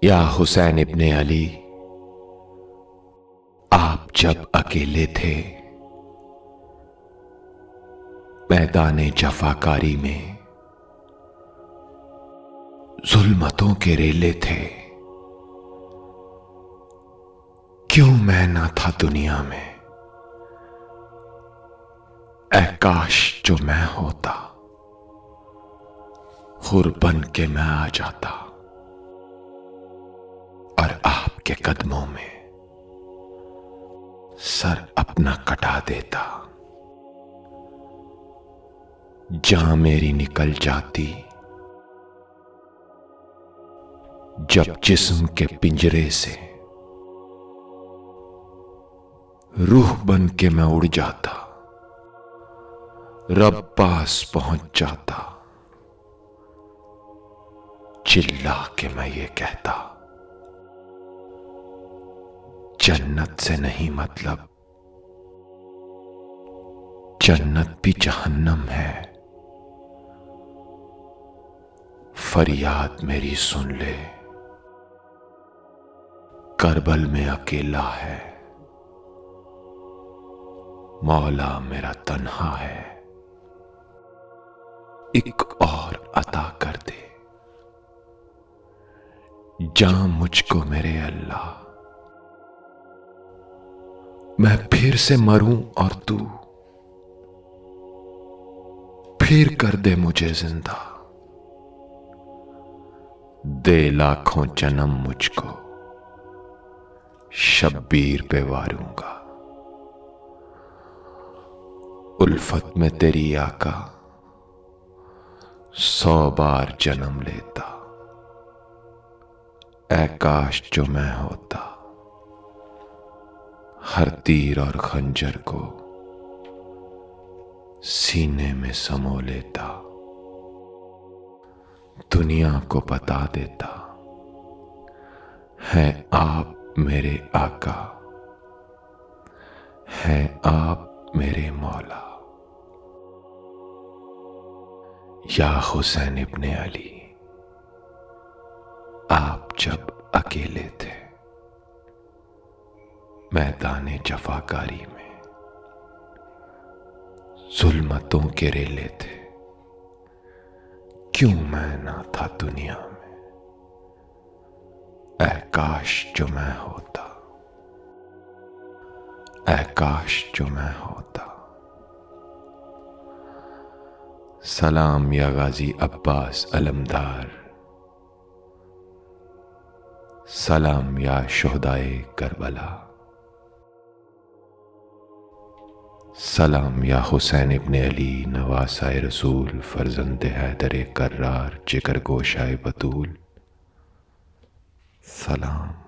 या हुसैन इब्ने अली, आप जब अकेले थे मैदाने जफाकारी में, जुल्मतों के रेले थे, क्यों मैं ना था दुनिया में। ऐ काश जो मैं होता, हुर बन के मैं आ जाता और आपके कदमों में सर अपना कटा देता। जान मेरी निकल जाती जब जिस्म के पिंजरे से, रूह बन के मैं उड़ जाता, रब पास पहुंच जाता। चिल्ला के मैं ये कहता, जन्नत से नहीं मतलब, जन्नत भी जहन्नम है। फरियाद मेरी सुन ले, करबल में अकेला है, मौला मेरा तन्हा है। एक और अता कर दे जान मुझको मेरे अल्लाह, मैं फिर से मरूं और तू फिर कर दे मुझे जिंदा। दे लाखों जन्म मुझको, शब्बीर पे वारूंगा। उल्फत में तेरी आका 100 बार जन्म लेता। ऐ काश जो मैं होता, हर तीर और खंजर को सीने में समो लेता। दुनिया को बता देता, हैं आप मेरे आका, हैं आप मेरे मौला। या हुसैन इब्ने अली, आप जब अकेले थे मैदाने जफाकारी में, जुल्मतों के रेले थे, क्यों मैं ना था दुनिया में। ऐ काश जो मैं होता, ऐ काश जो मैं होता। सलाम या गाजी अब्बास अलमदार, सलाम या शुहदाए करबला, सलाम या हुसैन इब्ने अली नवासाए रसूल, फर्जंदे हैदर कर्रार, जिगर गोशाए बतूल। सलाम।